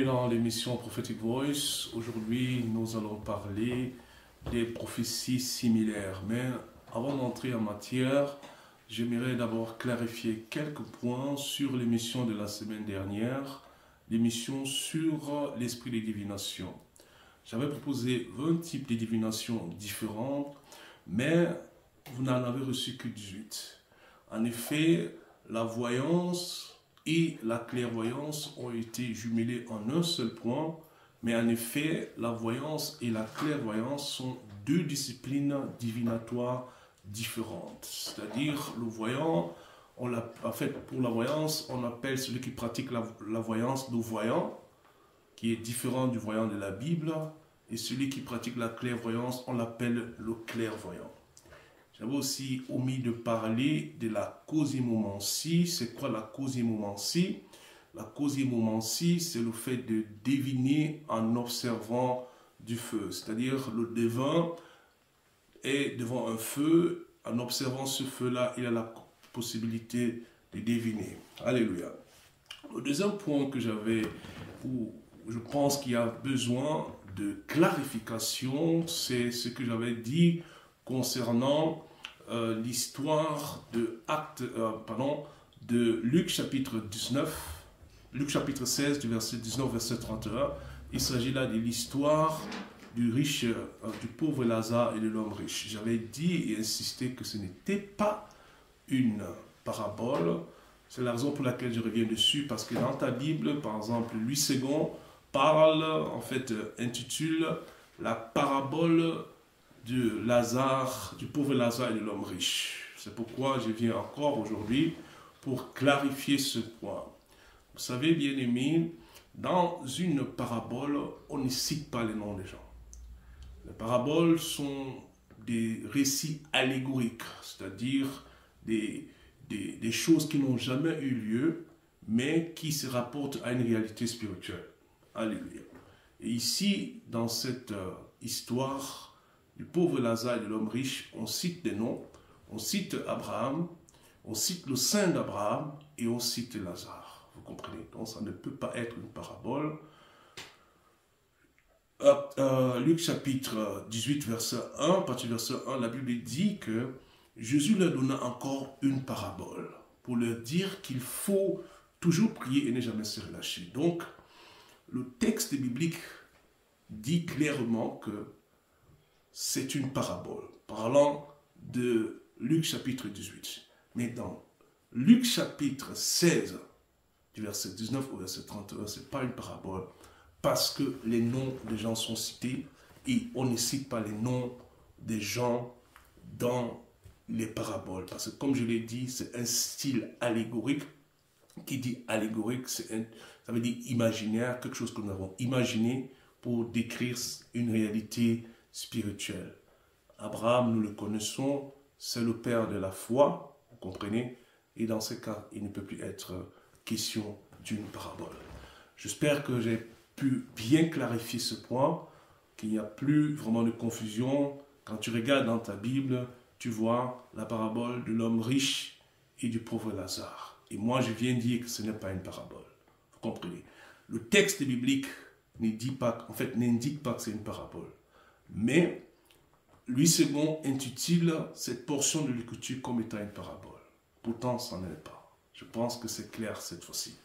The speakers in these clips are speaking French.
dans l'émission Prophetic Voice. Aujourd'hui, nous allons parler des prophéties similaires. Mais avant d'entrer en matière, j'aimerais d'abord clarifier quelques points sur l'émission de la semaine dernière, l'émission sur l'esprit des divinations. J'avais proposé 20 types de divinations différentes, mais vous n'en avez reçu que 18. En effet, la voyance et la clairvoyance ont été jumelées en un seul point, mais en effet, la voyance et la clairvoyance sont deux disciplines divinatoires différentes. C'est-à-dire, le voyant, pour la voyance, on appelle celui qui pratique la voyance le voyant, qui est différent du voyant de la Bible, et celui qui pratique la clairvoyance, on l'appelle le clairvoyant. J'avais aussi omis de parler de la cosimomancie. C'est quoi la cosimomancie? La cosimomancie, c'est le fait de deviner en observant du feu. C'est-à-dire, le devin est devant un feu. En observant ce feu-là, il a la possibilité de deviner. Alléluia. Le deuxième point que j'avais, où je pense qu'il y a besoin de clarification, c'est ce que j'avais dit concernant l'histoire de Luc chapitre 19, Luc chapitre 16 du verset 19 verset 31. Il s'agit là de l'histoire du riche, du pauvre Lazare et de l'homme riche. J'avais dit et insisté que ce n'était pas une parabole. C'est la raison pour laquelle je reviens dessus, parce que dans ta Bible, par exemple, Louis II intitule la parabole de Lazare, du pauvre Lazare et de l'homme riche. C'est pourquoi je viens encore aujourd'hui pour clarifier ce point. Vous savez, bien aimés, dans une parabole, on ne cite pas les noms des gens. Les paraboles sont des récits allégoriques, c'est-à-dire des choses qui n'ont jamais eu lieu, mais qui se rapportent à une réalité spirituelle. Alléluia. Et ici, dans cette histoire du pauvre Lazare et de l'homme riche, on cite des noms, on cite Abraham, on cite le sein d'Abraham et on cite Lazare. Vous comprenez? Donc ça ne peut pas être une parabole. Luc chapitre 18, verset 1, à partir du verset 1, la Bible dit que Jésus leur donna encore une parabole pour leur dire qu'il faut toujours prier et ne jamais se relâcher. Donc, le texte biblique dit clairement que c'est une parabole, parlant de Luc chapitre 18. Mais dans Luc chapitre 16, du verset 19 au verset 31, ce n'est pas une parabole, parce que les noms des gens sont cités, et on ne cite pas les noms des gens dans les paraboles. Parce que comme je l'ai dit, c'est un style allégorique. Qui dit allégorique, ça veut dire imaginaire, quelque chose que nous avons imaginé pour décrire une réalité spirituelle. Abraham, nous le connaissons, c'est le père de la foi, vous comprenez? Et dans ce cas, il ne peut plus être question d'une parabole. J'espère que j'ai pu bien clarifier ce point, qu'il n'y a plus vraiment de confusion. Quand tu regardes dans ta Bible, tu vois la parabole de l'homme riche et du pauvre Lazare. Et moi, je viens dire que ce n'est pas une parabole. Vous comprenez? Le texte biblique n'indique pas que c'est une parabole. Mais Louis II intitule cette portion de l'écriture comme étant une parabole. Pourtant, ça n'en est pas. Je pense que c'est clair cette fois-ci.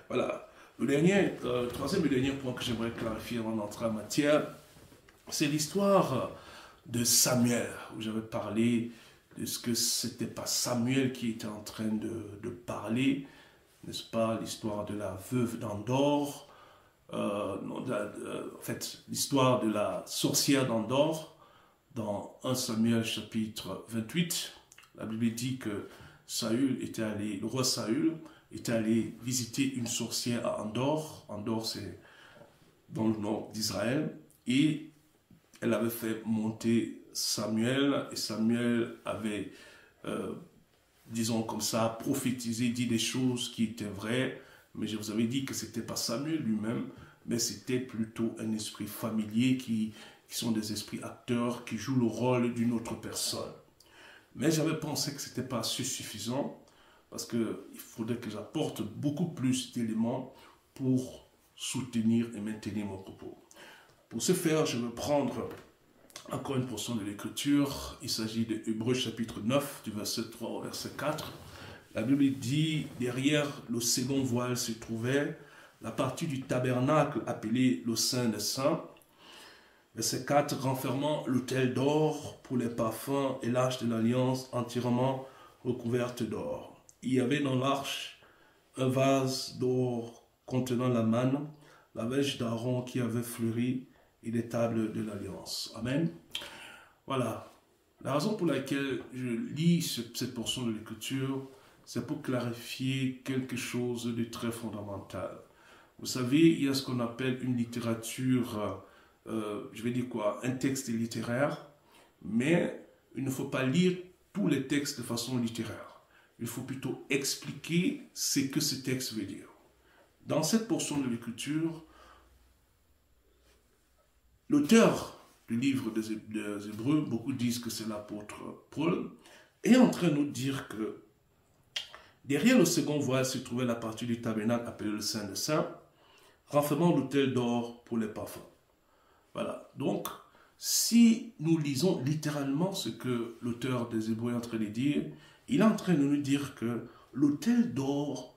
Voilà. Le troisième et dernier point que j'aimerais clarifier avant d'entrer en matière, c'est l'histoire de Samuel, où j'avais parlé de ce que ce n'était pas Samuel qui était en train de parler, n'est-ce pas, l'histoire de la veuve d'Endor, l'histoire de la sorcière d'Endor, dans 1 Samuel chapitre 28, la Bible dit que le roi Saül était allé visiter une sorcière à Endor. Endor, c'est dans le nord d'Israël, et elle avait fait monter Samuel, et Samuel avait, disons comme ça, prophétisé, dit des choses qui étaient vraies, mais je vous avais dit que ce n'était pas Samuel lui-même, mais c'était plutôt un esprit familier qui sont des esprits acteurs qui jouent le rôle d'une autre personne. Mais j'avais pensé que ce n'était pas assez suffisant, parce qu'il faudrait que j'apporte beaucoup plus d'éléments pour soutenir et maintenir mon propos. Pour ce faire, je vais prendre encore une portion de l'Écriture. Il s'agit de Hébreux chapitre 9, du verset 3 au verset 4. La Bible dit, derrière le second voile se trouvait la partie du tabernacle appelée le Saint des Saints. Verset 4, renfermant l'autel d'or pour les parfums et l'arche de l'alliance entièrement recouverte d'or. Il y avait dans l'arche un vase d'or contenant la manne, la verge d'Aaron qui avait fleuri et les tables de l'alliance. Amen. Voilà. La raison pour laquelle je lis cette portion de l'Écriture, c'est pour clarifier quelque chose de très fondamental. Vous savez, il y a ce qu'on appelle une littérature, je vais dire quoi, un texte littéraire, mais il ne faut pas lire tous les textes de façon littéraire. Il faut plutôt expliquer ce que ce texte veut dire. Dans cette portion de l'Écriture, l'auteur du livre des Hébreux, beaucoup disent que c'est l'apôtre Paul, est en train de nous dire que derrière le second voile se trouvait la partie du tabernacle appelée le Saint des Saints, renfermant l'autel d'or pour les parfums. Voilà. Donc, si nous lisons littéralement ce que l'auteur des Hébreux est en train de dire, il est en train de nous dire que l'autel d'or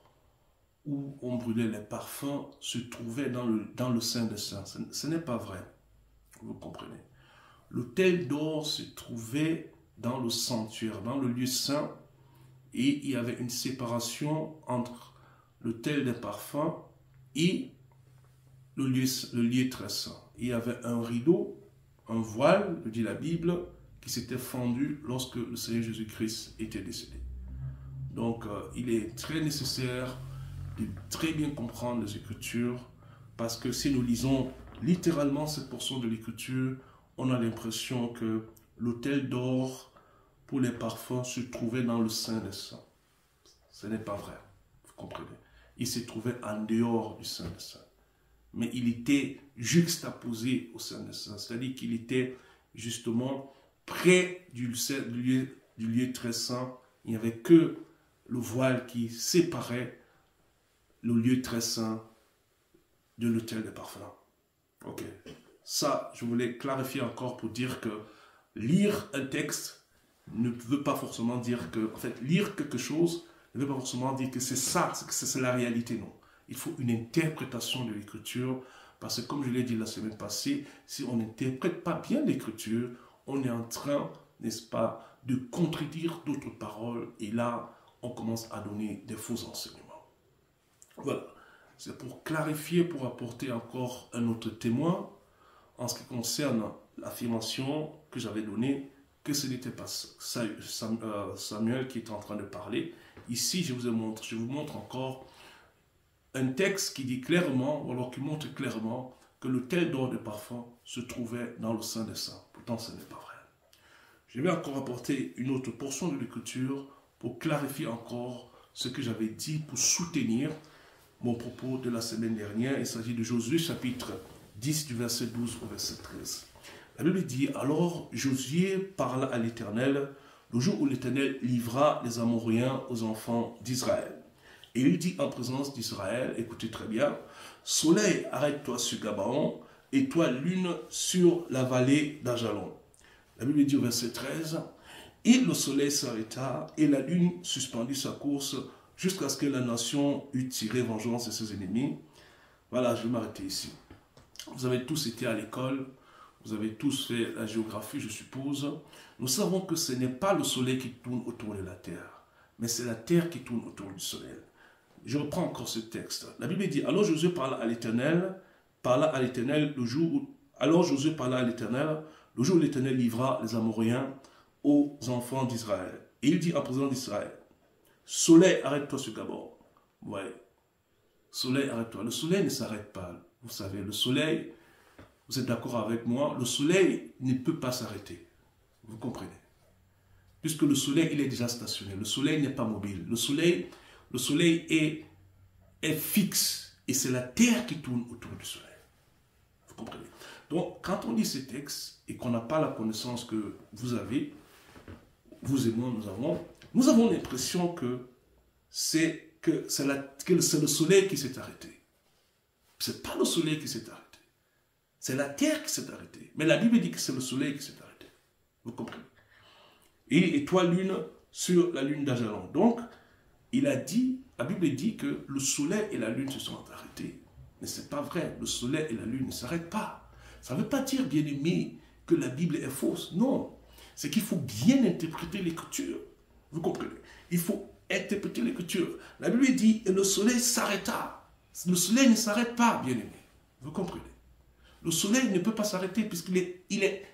où on brûlait les parfums se trouvait dans le Saint des Saints. Ce n'est pas vrai. Vous comprenez. L'autel d'or se trouvait dans le sanctuaire, dans le lieu saint, et il y avait une séparation entre l'autel des parfums et le lieu très saint. Il y avait un rideau, un voile, dit la Bible, qui s'était fendu lorsque le Seigneur Jésus-Christ était décédé. Donc, il est très nécessaire de très bien comprendre les Écritures, parce que si nous lisons littéralement cette portion de l'Écriture, on a l'impression que l'autel d'or pour les parfums se trouvait dans le Saint des Saints. Ce n'est pas vrai, vous comprenez. Il se trouvait en dehors du Saint des Saints. Mais il était juxtaposé au Saint des Saints, c'est-à-dire qu'il était justement près du lieu très saint. Il n'y avait que le voile qui séparait le lieu très saint de l'autel des parfums. Ok. Ça, je voulais clarifier encore pour dire que lire un texte ne veut pas forcément dire que... En fait, lire quelque chose ne veut pas forcément dire que c'est ça, que c'est la réalité, non. Il faut une interprétation de l'Écriture, parce que comme je l'ai dit la semaine passée, si on n'interprète pas bien l'Écriture, on est en train, n'est-ce pas, de contredire d'autres paroles, et là, on commence à donner des faux enseignements. Voilà. C'est pour clarifier, pour apporter encore un autre témoin en ce qui concerne l'affirmation que j'avais donnée, que ce n'était pas Samuel qui est en train de parler. Ici, je vous montre encore un texte qui dit clairement, ou alors qui montre clairement que l'autel d'or de parfum se trouvait dans le Saint des Saints. Pourtant, ce n'est pas vrai. Je vais encore apporter une autre portion de l'Écriture pour clarifier encore ce que j'avais dit, pour soutenir mon propos de la semaine dernière. Il s'agit de Josué chapitre 10 du verset 12 au verset 13. La Bible dit, alors Josué parla à l'Éternel le jour où l'Éternel livra les Amoréens aux enfants d'Israël. Et il dit en présence d'Israël, écoutez très bien, soleil, arrête-toi sur Gabaon, et toi lune sur la vallée d'Ajalon. La Bible dit au verset 13, et le soleil s'arrêta, et la lune suspendit sa course, jusqu'à ce que la nation eût tiré vengeance de ses ennemis. Voilà, je vais m'arrêter ici. Vous avez tous été à l'école, vous avez tous fait la géographie, je suppose. Nous savons que ce n'est pas le soleil qui tourne autour de la terre, mais c'est la terre qui tourne autour du soleil. Je reprends encore ce texte. La Bible dit, alors Josué parla à l'Éternel le jour où... Alors Josué parla à l'Éternel, le jour où l'Éternel livra les Amoréens aux enfants d'Israël. Et il dit en présence d'Israël, soleil, arrête-toi sur Gabaon. Ouais. Soleil, arrête-toi. Le soleil ne s'arrête pas. Vous savez, le soleil, vous êtes d'accord avec moi, le soleil ne peut pas s'arrêter. Vous comprenez? Puisque le soleil, il est déjà stationné. Le soleil n'est pas mobile. Le soleil est fixe. Et c'est la terre qui tourne autour du soleil. Vous comprenez? Donc, quand on lit ces textes et qu'on n'a pas la connaissance que vous avez, vous et moi, nous avons l'impression que c'est le soleil qui s'est arrêté. Ce n'est pas le soleil qui s'est arrêté. C'est la terre qui s'est arrêtée. Mais la Bible dit que c'est le soleil qui s'est arrêté. Vous comprenez? Et étoile lune sur la lune d'Ajalon. Donc, il a dit, la Bible dit que le soleil et la lune se sont arrêtés. Mais ce n'est pas vrai. Le soleil et la lune ne s'arrêtent pas. Ça ne veut pas dire, bien aimé, que la Bible est fausse. Non. C'est qu'il faut bien interpréter l'Écriture. Vous comprenez? Il faut interpréter l'Écriture. La Bible dit, et le soleil s'arrêta. Le soleil ne s'arrête pas, bien aimé. Vous comprenez? Le soleil ne peut pas s'arrêter puisqu'il est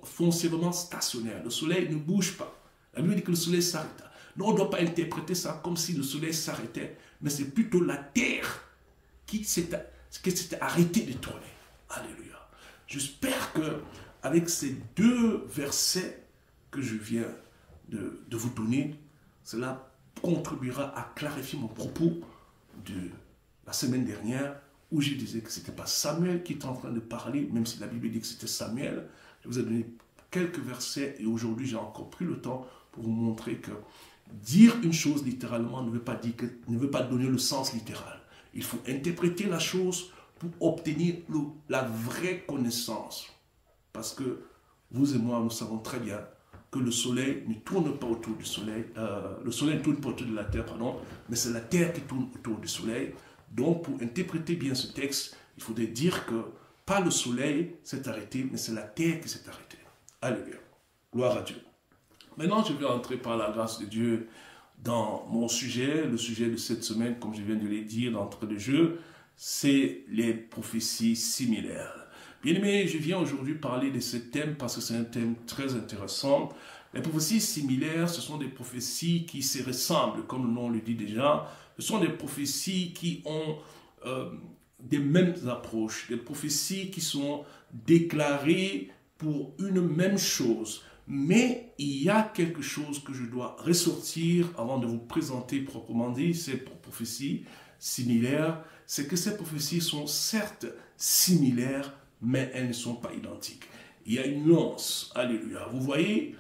foncièrement stationnaire. Le soleil ne bouge pas. La Bible dit que le soleil s'arrêta. Non, on ne doit pas interpréter ça comme si le soleil s'arrêtait, mais c'est plutôt la terre qui s'était arrêtée de tourner. Alléluia. J'espère que avec ces deux versets que je viens de vous donner, cela contribuera à clarifier mon propos de la semaine dernière où je disais que ce n'était pas Samuel qui était en train de parler, même si la Bible dit que c'était Samuel. Je vous ai donné quelques versets et aujourd'hui j'ai encore pris le temps pour vous montrer que dire une chose littéralement ne veut pas donner le sens littéral. Il faut interpréter la chose pour obtenir la vraie connaissance. Parce que vous et moi, nous savons très bien que le soleil ne tourne pas autour du soleil. Le soleil ne tourne pas autour de la terre, pardon, mais c'est la terre qui tourne autour du soleil. Donc, pour interpréter bien ce texte, il faudrait dire que pas le soleil s'est arrêté, mais c'est la terre qui s'est arrêtée. Alléluia. Gloire à Dieu. Maintenant, je vais entrer par la grâce de Dieu dans mon sujet. Le sujet de cette semaine, comme je viens de le dire d'entrée de jeu, c'est les prophéties similaires. Bien aimé, je viens aujourd'hui parler de ce thème parce que c'est un thème très intéressant. Les prophéties similaires, ce sont des prophéties qui se ressemblent, comme le nom le dit déjà. Ce sont des prophéties qui ont des mêmes approches, des prophéties qui sont déclarées pour une même chose. Mais il y a quelque chose que je dois ressortir avant de vous présenter proprement dit ces prophéties similaires. C'est que ces prophéties sont certes similaires, mais elles ne sont pas identiques. Il y a une nuance. Alléluia. Vous voyez,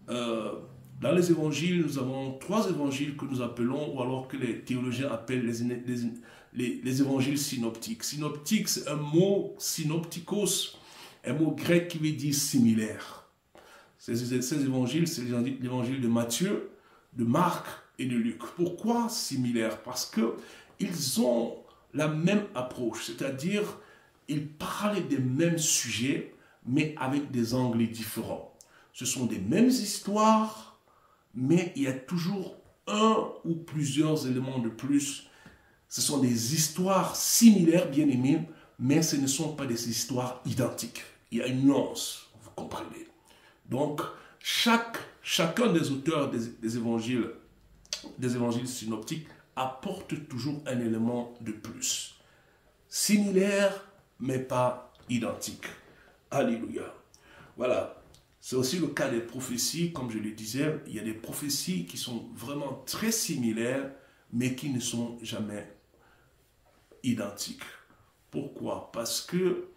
dans les évangiles, nous avons 3 évangiles que nous appelons, ou alors que les théologiens appellent les évangiles synoptiques. Synoptique, c'est un mot, synoptikos, un mot grec qui veut dire similaire. Ces évangiles, c'est l'évangile de Matthieu, de Marc et de Luc. Pourquoi similaire? Parce qu'ils ont la même approche, c'est-à-dire ils parlent des mêmes sujets, mais avec des angles différents. Ce sont des mêmes histoires, mais il y a toujours un ou plusieurs éléments de plus. Ce sont des histoires similaires, bien aimés, mais ce ne sont pas des histoires identiques. Il y a une nuance, vous comprenez. Donc, chacun des auteurs des évangiles synoptiques apporte toujours un élément de plus. Similaire, mais pas identique. Alléluia. Voilà. C'est aussi le cas des prophéties, comme je le disais. Il y a des prophéties qui sont vraiment très similaires, mais qui ne sont jamais identiques. Pourquoi? Parce que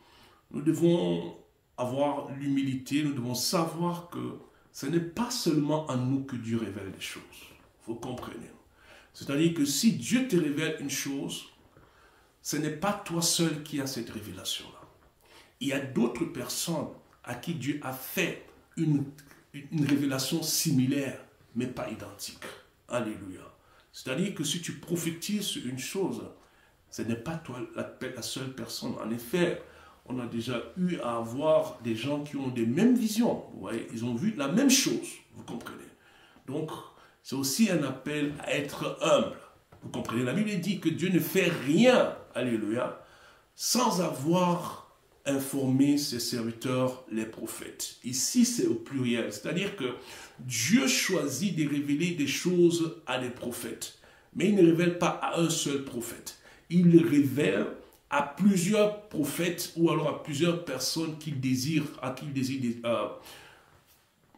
nous devons avoir l'humilité, nous devons savoir que ce n'est pas seulement à nous que Dieu révèle des choses. Vous comprenez? C'est-à-dire que si Dieu te révèle une chose, ce n'est pas toi seul qui as cette révélation-là. Il y a d'autres personnes à qui Dieu a fait une révélation similaire, mais pas identique. Alléluia. C'est-à-dire que si tu prophétises sur une chose, ce n'est pas toi la seule personne. En effet, on a déjà eu à avoir des gens qui ont des mêmes visions. Vous voyez, ils ont vu la même chose. Vous comprenez? Donc, c'est aussi un appel à être humble. Vous comprenez? La Bible dit que Dieu ne fait rien, alléluia, sans avoir informé ses serviteurs, les prophètes. Ici, c'est au pluriel. C'est-à-dire que Dieu choisit de révéler des choses à des prophètes. Mais il ne révèle pas à un seul prophète. Il le révèle à plusieurs prophètes ou alors à plusieurs personnes à qui il désire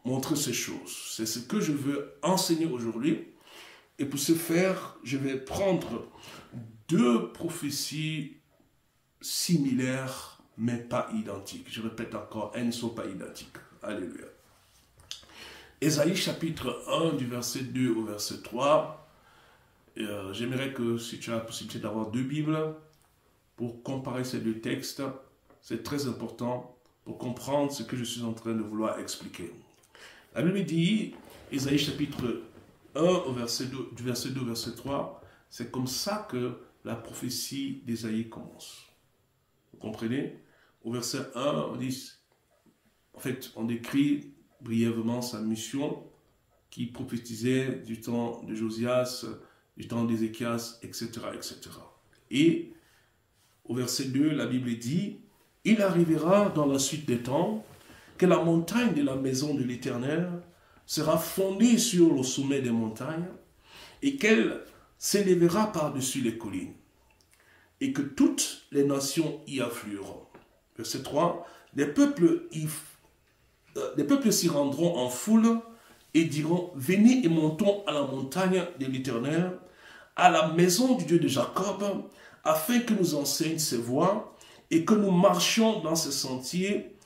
montrer ces choses. C'est ce que je veux enseigner aujourd'hui. Et pour ce faire, je vais prendre 2 prophéties similaires, mais pas identiques. Je répète encore, elles ne sont pas identiques. Alléluia. Ésaïe chapitre 1 du verset 2 au verset 3. J'aimerais que si tu as la possibilité d'avoir 2 Bibles, pour comparer ces deux textes. C'est très important pour comprendre ce que je suis en train de vouloir expliquer. La Bible dit, Ésaïe chapitre 1, du verset 2 au verset 3, c'est comme ça que la prophétie d'Ésaïe commence. Vous comprenez? Au verset 1, on décrit brièvement sa mission qui prophétisait du temps de Josias, du temps d'Ézéchias, etc., etc. Et au verset 2, la Bible dit, « Il arrivera dans la suite des temps que la montagne de la maison de l'Éternel sera fondée sur le sommet des montagnes et qu'elle s'élèvera par-dessus les collines et que toutes les nations y afflueront. » Verset 3, « Des peuples s'y rendront en foule et diront, venez et montons à la montagne de l'Éternel, à la maison du Dieu de Jacob, afin que nous enseigne ses voies et que nous marchions dans ses sentiers,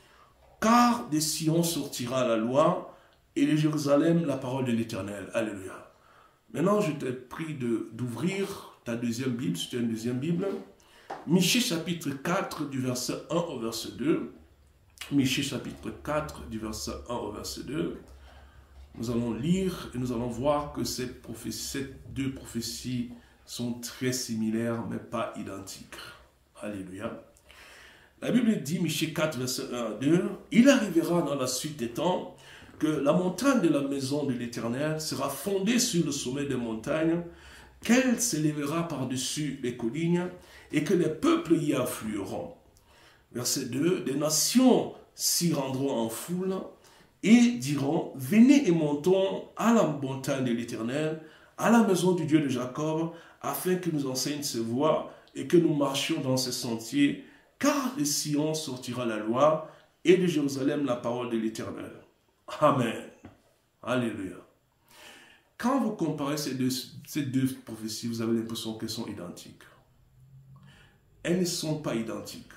car de Sion sortira la loi et de Jérusalem la parole de l'Éternel. » Alléluia. Maintenant, je t'ai pris d'ouvrir ta deuxième Bible, si tu as une deuxième Bible. Michée chapitre 4 du verset 1 au verset 2. Michée chapitre 4 du verset 1 au verset 2. Nous allons lire et nous allons voir que ces deux prophéties sont très similaires mais pas identiques. Alléluia. La Bible dit, Michée 4 verset 1 à 2, « Il arrivera dans la suite des temps que la montagne de la maison de l'Éternel sera fondée sur le sommet des montagnes, qu'elle s'élèvera par-dessus les collines, et que les peuples y afflueront. » Verset 2, « Des nations s'y rendront en foule, et diront, venez et montons à la montagne de l'Éternel, à la maison du Dieu de Jacob, afin que nous enseigne ses voies, et que nous marchions dans ses sentiers, car de Sion sortira la loi, et de Jérusalem la parole de l'Éternel. » Amen. Alléluia. Quand vous comparez ces deux prophéties, vous avez l'impression qu'elles sont identiques. Elles ne sont pas identiques.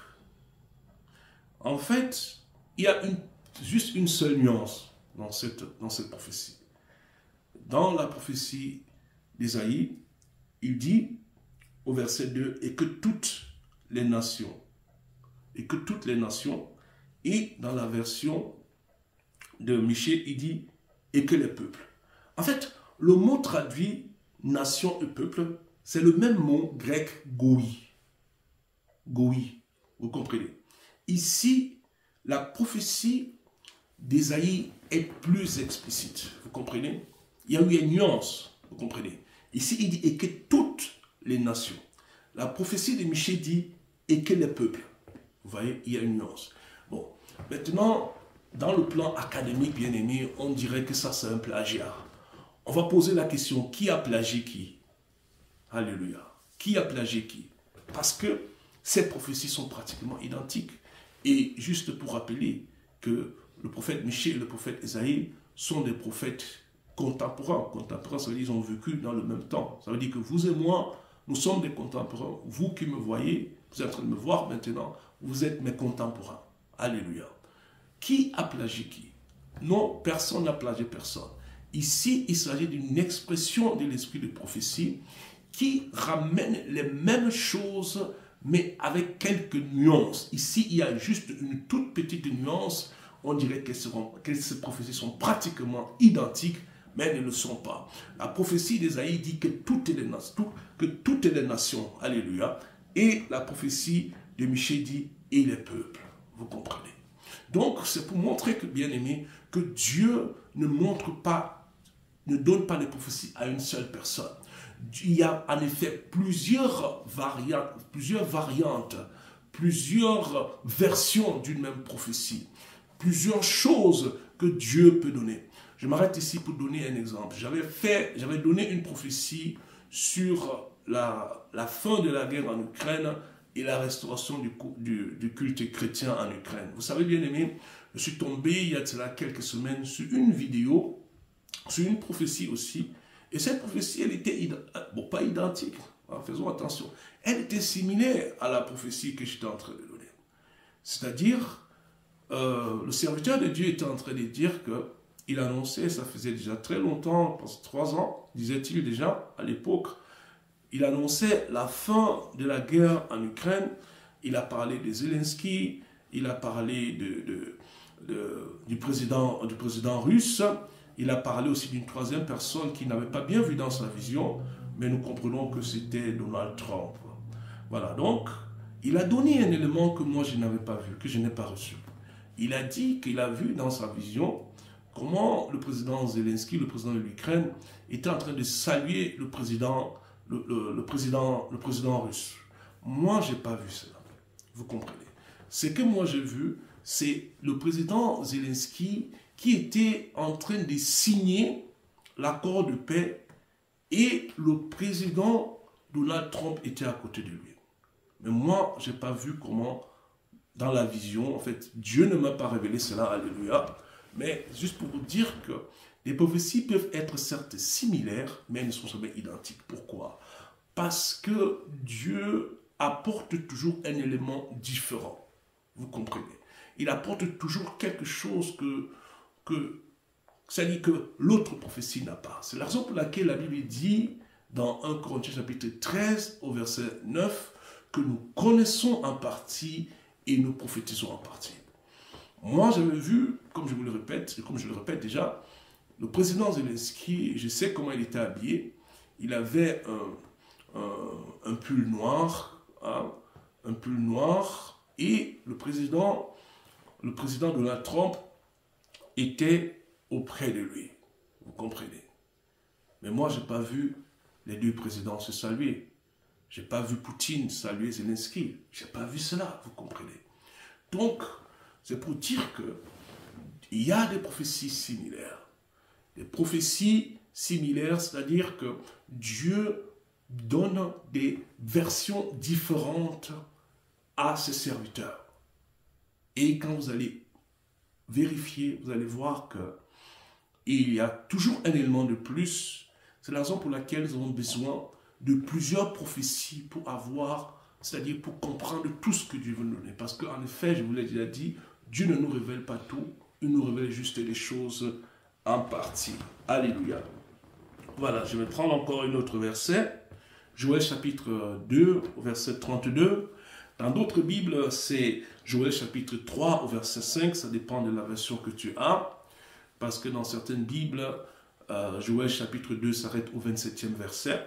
En fait, il y a juste une seule nuance dans cette prophétie. Dans la prophétie d'Ésaïe, il dit au verset 2, « Et que toutes les nations, et dans la version de Michée, il dit, « Et que les peuples. » En fait, le mot traduit « nation » et « peuple », c'est le même mot grec « goi ». Goi, vous comprenez. Ici, la prophétie d'Ésaïe est plus explicite, vous comprenez. Il y a eu une nuance, vous comprenez. Ici, il dit « Et que toutes les nations ». La prophétie de Michée dit « Et que les peuples ». Vous voyez, il y a une nuance. Bon, maintenant, dans le plan académique, bien aimé, on dirait que ça, c'est un plagiat. On va poser la question, qui a plagié qui? Alléluia. Qui a plagié qui? Parce que ces prophéties sont pratiquement identiques. Et juste pour rappeler que le prophète Michée et le prophète Ésaïe sont des prophètes contemporains. Contemporains, ça veut dire qu'ils ont vécu dans le même temps. Ça veut dire que vous et moi, nous sommes des contemporains. Vous qui me voyez, vous êtes en train de me voir maintenant, vous êtes mes contemporains. Alléluia. Qui a plagié qui? Non, personne n'a plagié personne. Ici, il s'agit d'une expression de l'esprit de prophétie qui ramène les mêmes choses, mais avec quelques nuances. Ici, il y a juste une toute petite nuance. On dirait que ces prophéties sont pratiquement identiques, mais elles ne le sont pas. La prophétie d'Ésaïe dit que toutes les nations, alléluia, et la prophétie de Michée dit « et les peuples ». Vous comprenez? Donc, c'est pour montrer que, bien aimé, que Dieu ne donne pas les prophéties à une seule personne. Il y a en effet plusieurs variantes, plusieurs versions d'une même prophétie, plusieurs choses que Dieu peut donner. Je m'arrête ici pour donner un exemple. J'avais donné une prophétie sur la fin de la guerre en Ukraine et la restauration du culte chrétien en Ukraine. Vous savez, bien aimé, je suis tombé il y a quelques semaines sur une vidéo, sur une prophétie aussi. Et cette prophétie, elle était, pas identique, hein, faisons attention, elle était similaire à la prophétie que j'étais en train de donner. C'est-à-dire, le serviteur de Dieu était en train de dire qu'il annonçait, ça faisait déjà très longtemps, 3 ans, disait-il déjà à l'époque, il annonçait la fin de la guerre en Ukraine. Il a parlé de Zelensky, il a parlé du président russe, il a parlé aussi d'une troisième personne qui n'avait pas bien vu dans sa vision, mais nous comprenons que c'était Donald Trump. Voilà, donc, il a donné un élément que moi je n'avais pas vu, que je n'ai pas reçu. Il a dit qu'il a vu dans sa vision comment le président Zelensky, le président de l'Ukraine, était en train de saluer le président russe. Moi, je n'ai pas vu cela. Vous comprenez? Ce que moi j'ai vu, c'est le président Zelensky qui était en train de signer l'accord de paix et le président Donald Trump était à côté de lui. Mais moi, je n'ai pas vu comment, dans la vision, en fait, Dieu ne m'a pas révélé cela, alléluia. Mais juste pour vous dire que les prophéties peuvent être certes similaires, mais elles ne sont jamais identiques. Pourquoi? Parce que Dieu apporte toujours un élément différent. Vous comprenez? Il apporte toujours quelque chose c'est-à-dire que l'autre prophétie n'a pas. C'est la raison pour laquelle la Bible dit, dans 1 Corinthiens chapitre 13, au verset 9, que nous connaissons en partie et nous prophétisons en partie. Moi, j'avais vu, comme je vous le répète, et comme je le répète déjà, le président Zelensky, je sais comment il était habillé. Il avait un pull noir, hein, un pull noir, et le président Donald Trump était auprès de lui. Vous comprenez? Mais moi, je n'ai pas vu les deux présidents se saluer. Je n'ai pas vu Poutine saluer Zelensky. Je n'ai pas vu cela, vous comprenez? Donc, c'est pour dire qu'il y a des prophéties similaires. Des prophéties similaires, c'est-à-dire que Dieu donne des versions différentes à ses serviteurs. Et quand vous allez vérifier, vous allez voir qu'il y a toujours un élément de plus. C'est la raison pour laquelle nous avons besoin de plusieurs prophéties pour avoir, c'est-à-dire pour comprendre tout ce que Dieu veut nous donner. Parce qu'en effet, je vous l'ai déjà dit, Dieu ne nous révèle pas tout, il nous révèle juste les choses en partie. Alléluia. Voilà, je vais prendre encore un autre verset. Joël chapitre 2, au verset 32. Dans d'autres Bibles, c'est Joël chapitre 3, au verset 5. Ça dépend de la version que tu as. Parce que dans certaines Bibles, Joël chapitre 2 s'arrête au 27e verset.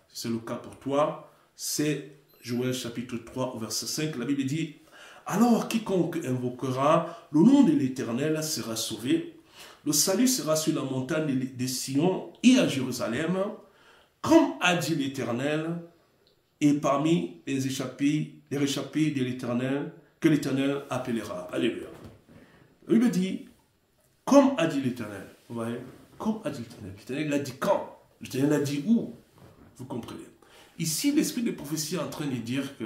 Si c'est le cas pour toi, c'est Joël chapitre 3, au verset 5. La Bible dit, « Alors quiconque invoquera le nom de l'Éternel sera sauvé. Le salut sera sur la montagne de Sion et à Jérusalem, comme a dit l'Éternel, et parmi les réchappés de l'Éternel, que l'Éternel appellera. » Alléluia. La Bible dit, comme a dit l'Éternel. Vous voyez? Comme a dit l'Éternel. L'Éternel l'a dit quand? L'Éternel l'a dit où? Vous comprenez? Ici, l'esprit de prophétie est en train de dire que,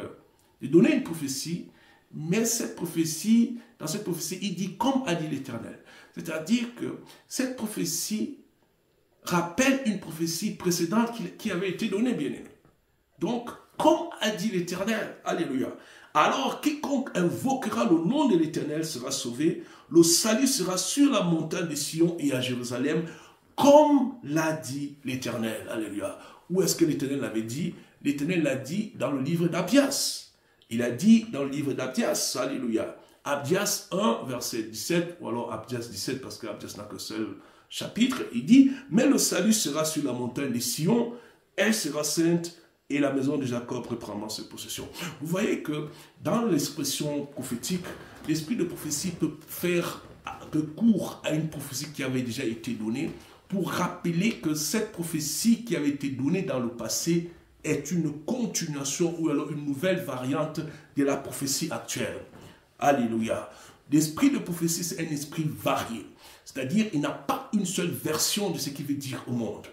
de donner une prophétie, mais cette prophétie, dans cette prophétie, il dit comme a dit l'Éternel. C'est-à-dire que cette prophétie rappelle une prophétie précédente qui avait été donnée, bien aimé. Donc, comme a dit l'Éternel, alléluia. Alors, quiconque invoquera le nom de l'Éternel sera sauvé. Le salut sera sur la montagne de Sion et à Jérusalem, comme l'a dit l'Éternel. Alléluia. Où est-ce que l'Éternel l'avait dit? L'Éternel l'a dit dans le livre d'Abdias. Il a dit dans le livre d'Abdias. Alléluia. Abdias 1, verset 17, ou alors Abdias 17, parce qu'Abdias n'a qu'un seul chapitre. Il dit, mais le salut sera sur la montagne de Sion, elle sera sainte, et la maison de Jacob reprendra ses possessions. Vous voyez que dans l'expression prophétique, l'esprit de prophétie peut faire recours à une prophétie qui avait déjà été donnée pour rappeler que cette prophétie qui avait été donnée dans le passé est une continuation ou alors une nouvelle variante de la prophétie actuelle. Alléluia. L'esprit de prophétie, c'est un esprit varié. C'est-à-dire, il n'a pas une seule version de ce qu'il veut dire au monde.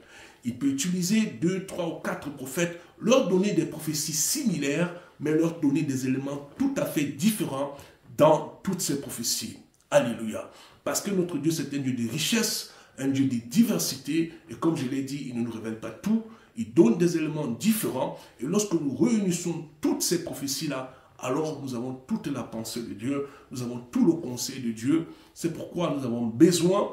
Il peut utiliser 2, 3 ou 4 prophètes, leur donner des prophéties similaires, mais leur donner des éléments tout à fait différents dans toutes ces prophéties. Alléluia. Parce que notre Dieu, c'est un Dieu de richesse, un Dieu de diversité, et comme je l'ai dit, il ne nous révèle pas tout, il donne des éléments différents, et lorsque nous réunissons toutes ces prophéties-là, alors nous avons toute la pensée de Dieu, nous avons tout le conseil de Dieu. C'est pourquoi nous avons besoin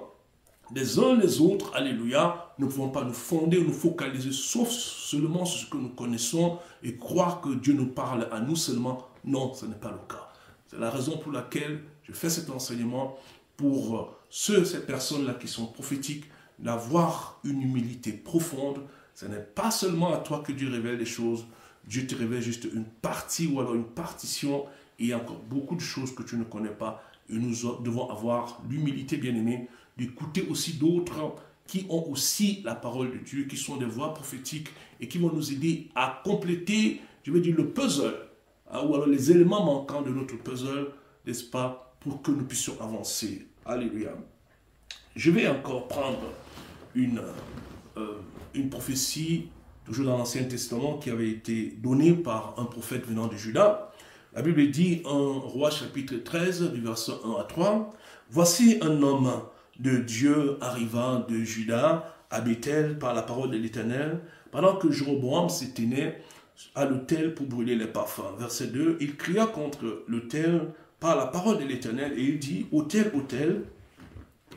des uns les autres, alléluia, nous ne pouvons pas nous fonder, nous focaliser sauf seulement sur ce que nous connaissons et croire que Dieu nous parle à nous seulement. Non, ce n'est pas le cas. C'est la raison pour laquelle je fais cet enseignement pour ces personnes-là qui sont prophétiques, d'avoir une humilité profonde. Ce n'est pas seulement à toi que Dieu révèle des choses, Dieu te révèle juste une partie ou alors une partition, et il y a encore beaucoup de choses que tu ne connais pas. Et nous devons avoir l'humilité, bien-aimée, d'écouter aussi d'autres qui ont aussi la parole de Dieu, qui sont des voix prophétiques et qui vont nous aider à compléter, je veux dire, le puzzle, ou alors les éléments manquants de notre puzzle, n'est-ce pas, pour que nous puissions avancer. Alléluia. Je vais encore prendre une prophétie, toujours dans l'Ancien Testament, qui avait été donnée par un prophète venant de Juda. La Bible dit en Roi chapitre 13, du verset 1 à 3, « Voici un homme de Dieu arrivant de Juda à Bethel par la parole de l'Éternel, pendant que Jéroboam s'éteignait à l'autel pour brûler les parfums. » Verset 2, « Il cria contre l'autel par la parole de l'Éternel et il dit, « Autel, autel,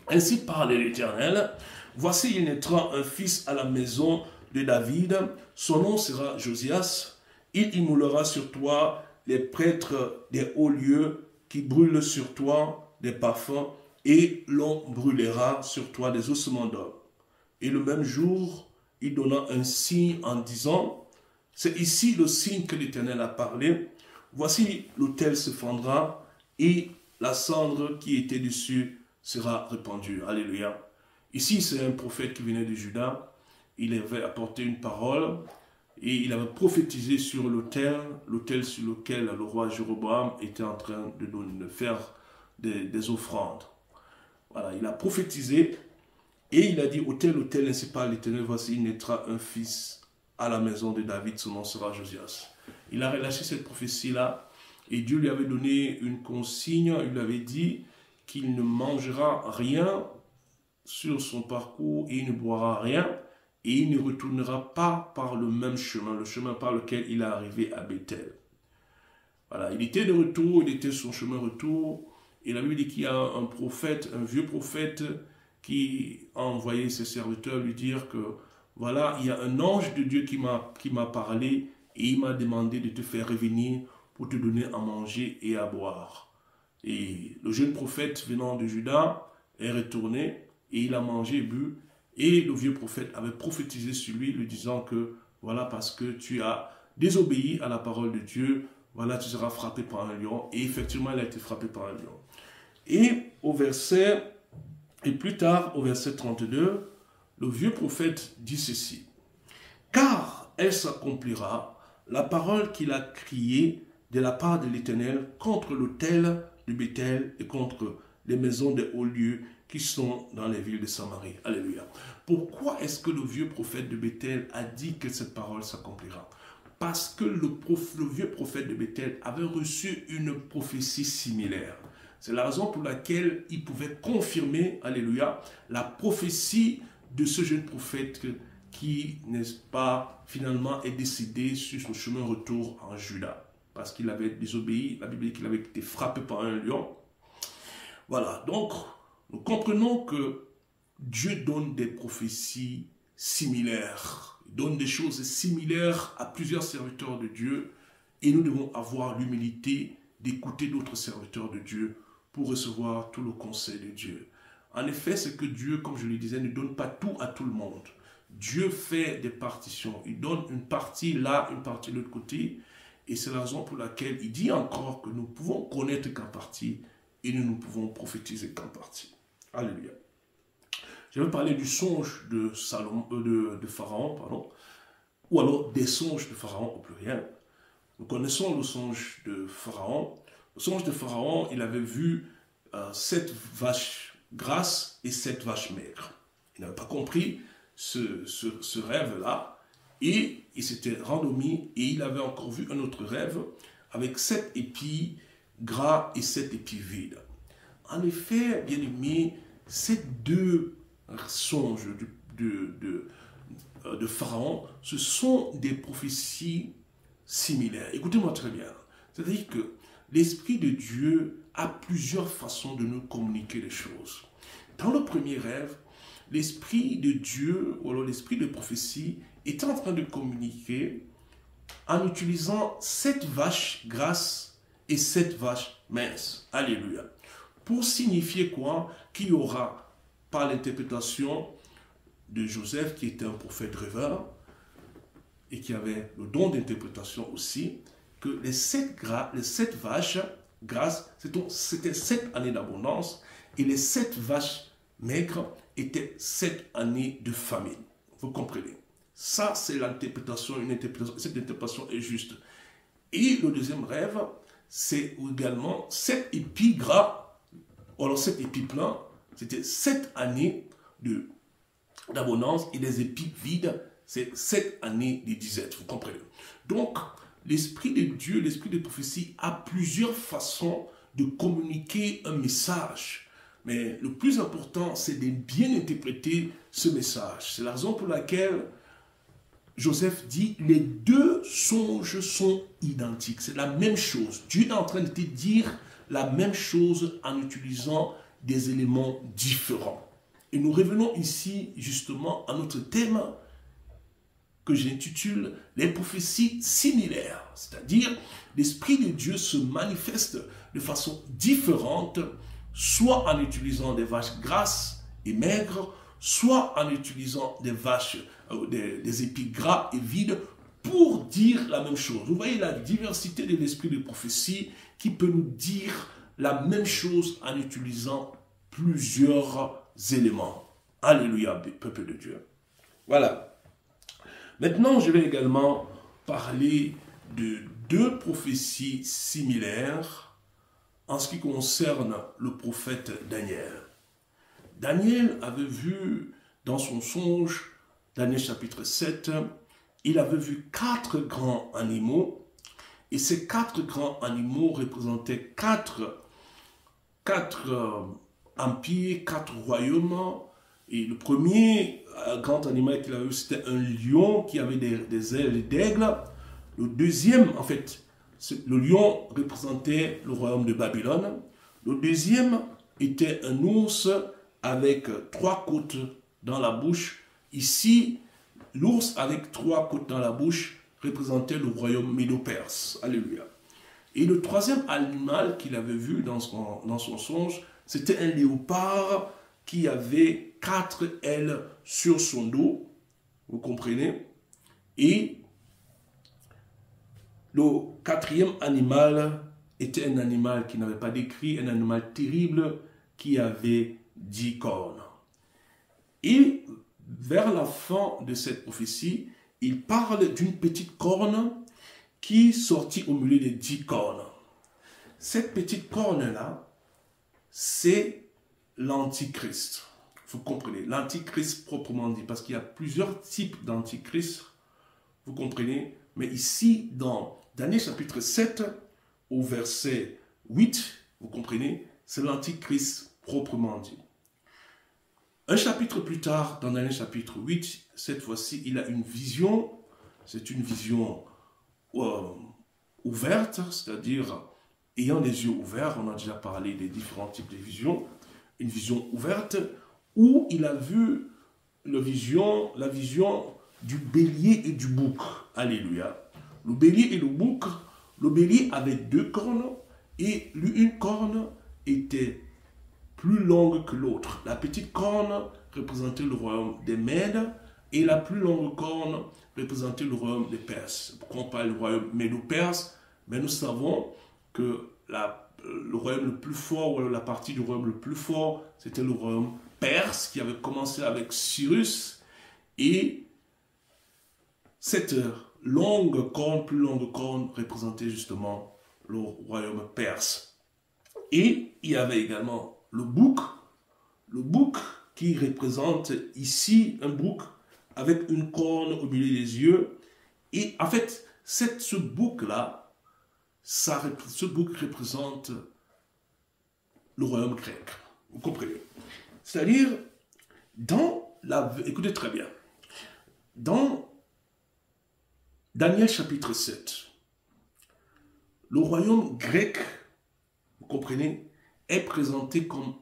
ainsi parle l'Éternel, voici il naîtra un fils à la maison de David, son nom sera Josias, il immolera sur toi les prêtres des hauts lieux qui brûlent sur toi des parfums, et l'on brûlera sur toi des ossements d'homme. » Et le même jour, il donna un signe en disant, c'est ici le signe que l'Éternel a parlé, voici l'autel se fendra et la cendre qui était dessus sera répandue. Alléluia. Ici, c'est un prophète qui venait de Juda. Il avait apporté une parole et il avait prophétisé sur l'autel sur lequel le roi Jéroboam était en train de faire des offrandes. Voilà, il a prophétisé et il a dit, autel, autel, ainsi parle l'Éternel, voici il naîtra un fils à la maison de David, son nom sera Josias. Il a relâché cette prophétie-là et Dieu lui avait donné une consigne, il lui avait dit qu'il ne mangera rien sur son parcours et il ne boira rien et il ne retournera pas par le même chemin, le chemin par lequel il est arrivé à Bethel. Voilà, il était de retour, il était sur son chemin retour. Et la Bible dit qu'il y a un prophète, un vieux prophète, qui a envoyé ses serviteurs lui dire que, voilà, il y a un ange de Dieu qui m'a parlé et il m'a demandé de te faire revenir pour te donner à manger et à boire. Et le jeune prophète venant de Juda est retourné et il a mangé et bu. Et le vieux prophète avait prophétisé sur lui, lui disant que, voilà, parce que tu as désobéi à la parole de Dieu, voilà, tu seras frappé par un lion. Et effectivement, il a été frappé par un lion. Et plus tard, au verset 32, le vieux prophète dit ceci. « Car elle s'accomplira, la parole qu'il a criée de la part de l'Éternel contre l'autel de Bethel et contre les maisons des hauts lieux qui sont dans les villes de Samarie. » Alléluia. Pourquoi est-ce que le vieux prophète de Bethel a dit que cette parole s'accomplira? Parce que le vieux prophète de Bethel avait reçu une prophétie similaire. C'est la raison pour laquelle il pouvait confirmer, alléluia, la prophétie de ce jeune prophète qui, n'est-ce pas, finalement est décédé sur son chemin retour en Juda. Parce qu'il avait désobéi, la Bible dit qu'il avait été frappé par un lion. Voilà, donc nous comprenons que Dieu donne des prophéties similaires. Il donne des choses similaires à plusieurs serviteurs de Dieu et nous devons avoir l'humilité d'écouter d'autres serviteurs de Dieu pour recevoir tout le conseil de Dieu. En effet, c'est que Dieu, comme je le disais, ne donne pas tout à tout le monde. Dieu fait des partitions. Il donne une partie là, une partie de l'autre côté. Et c'est la raison pour laquelle il dit encore que nous pouvons connaître qu'en partie et nous ne pouvons prophétiser qu'en partie. Alléluia. Je vais parler du songe de Pharaon, pardon, ou alors des songes de Pharaon au pluriel. Nous connaissons le songe de Pharaon. Le songe de Pharaon, il avait vu 7 vaches grasses et 7 vaches maigres. Il n'avait pas compris ce rêve-là et il s'était rendormi et il avait encore vu un autre rêve avec 7 épis gras et 7 épis vides. En effet, bien aimé, ces deux songes de Pharaon, ce sont des prophéties similaires. Écoutez-moi très bien. C'est-à-dire que l'Esprit de Dieu a plusieurs façons de nous communiquer les choses. Dans le premier rêve, l'Esprit de Dieu, ou alors l'Esprit de prophétie, est en train de communiquer en utilisant 7 vaches grasses et 7 vaches minces. Alléluia. Pour signifier quoi? Qu'il y aura, par l'interprétation de Joseph, qui était un prophète rêveur, et qui avait le don d'interprétation aussi, que les 7 vaches grasses, c'était 7 années d'abondance, et les 7 vaches maigres étaient 7 années de famine. Vous comprenez? Ça, c'est l'interprétation, cette interprétation est juste. Et le deuxième rêve, c'est également 7 épis gras, alors 7 épis pleins, c'était 7 années d'abondance, et les épis vides, c'est 7 années de disette, vous comprenez? Donc, l'Esprit de Dieu, l'Esprit de prophétie a plusieurs façons de communiquer un message. Mais le plus important, c'est de bien interpréter ce message. C'est la raison pour laquelle Joseph dit, les 2 songes sont identiques. C'est la même chose. Dieu est en train de te dire la même chose en utilisant des éléments différents. Et nous revenons ici justement à notre thème que j'intitule « Les prophéties similaires », c'est-à-dire l'Esprit de Dieu se manifeste de façon différente, soit en utilisant des vaches grasses et maigres, soit en utilisant des épis gras et vides pour dire la même chose. Vous voyez la diversité de l'Esprit de prophétie qui peut nous dire la même chose en utilisant plusieurs éléments. Alléluia, peuple de Dieu. Voilà. Maintenant, je vais également parler de 2 prophéties similaires en ce qui concerne le prophète Daniel. Daniel avait vu dans son songe, Daniel chapitre 7, il avait vu 4 grands animaux, et ces 4 grands animaux représentaient 4 empires, 4 royaumes. Et le premier grand animal qu'il avait vu, c'était un lion qui avait des ailes d'aigle. Le deuxième, en fait, le lion représentait le royaume de Babylone. Le deuxième était un ours avec 3 côtes dans la bouche. Ici, l'ours avec 3 côtes dans la bouche représentait le royaume médo-perse. Alléluia. Et le troisième animal qu'il avait vu dans son songe, c'était un léopard qui avait 4 ailes sur son dos, vous comprenez? Et le 4e animal était un animal qui n'avait pas d'écrit, un animal terrible qui avait 10 cornes. Et vers la fin de cette prophétie, il parle d'une petite corne qui sortit au milieu des 10 cornes. Cette petite corne-là, c'est l'Antichrist. Vous comprenez, l'Antichrist proprement dit, parce qu'il y a plusieurs types d'Antichrist, vous comprenez, mais ici, dans Daniel chapitre 7, au verset 8, vous comprenez, c'est l'Antichrist proprement dit. Un chapitre plus tard, dans Daniel chapitre 8, cette fois-ci, il a une vision, c'est une vision ouverte, c'est-à-dire ayant les yeux ouverts, on a déjà parlé des différents types de visions, une vision ouverte, où il a vu la vision du bélier et du bouc. Alléluia. Le bélier et le bouc, le bélier avait 2 cornes, et une corne était plus longue que l'autre. La petite corne représentait le royaume des Mèdes, et la plus longue corne représentait le royaume des Perses. Pourquoi on parle du royaume médo-perse? Mais nous savons que le royaume le plus fort, ou la partie du royaume le plus fort, c'était le royaume perse qui avait commencé avec Cyrus, et cette longue corne, plus longue corne, représentait justement le royaume perse. Et il y avait également le bouc qui représente ici un bouc avec une corne au milieu des yeux. Et en fait, ce bouc-là, ce bouc représente le royaume grec. Vous comprenez? C'est-à-dire, écoutez très bien, dans Daniel chapitre 7, le royaume grec, vous comprenez, est présenté comme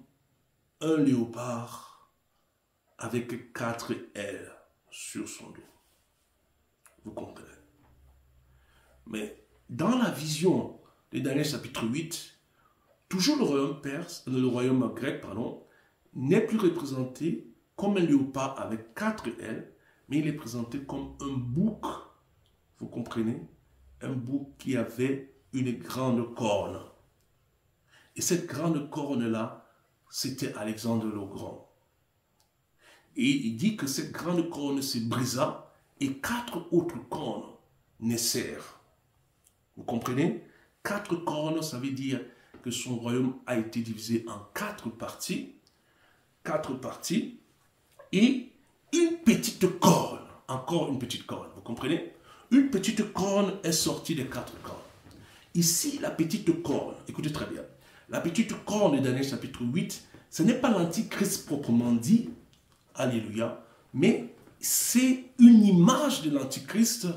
un léopard avec 4 ailes sur son dos. Vous comprenez? Mais dans la vision de Daniel chapitre 8, toujours le royaume perse, le royaume grec, pardon, n'est plus représenté comme un léopard avec 4 ailes, mais il est présenté comme un bouc. Vous comprenez? Un bouc qui avait une grande corne. Et cette grande corne-là, c'était Alexandre le Grand. Et il dit que cette grande corne se brisa et 4 autres cornes naissèrent. Vous comprenez? 4 cornes, ça veut dire que son royaume a été divisé en 4 parties. 4 parties. Et une petite corne, encore une petite corne, vous comprenez? Une petite corne est sortie des 4 cornes. Ici, la petite corne, écoutez très bien, la petite corne de Daniel chapitre 8, ce n'est pas l'antichrist proprement dit, alléluia, mais c'est une image de l'antichrist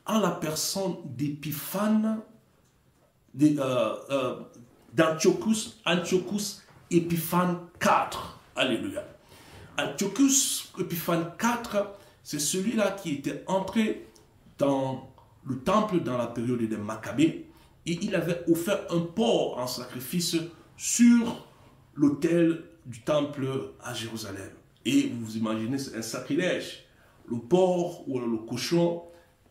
en la personne d'Épiphane, d'Antiochus Épiphane IV, alléluia. Antiochus Épiphane IV, c'est celui-là qui était entré dans le temple dans la période des Maccabées et il avait offert un porc en sacrifice sur l'autel du temple à Jérusalem. Et vous imaginez, c'est un sacrilège. Le porc ou le cochon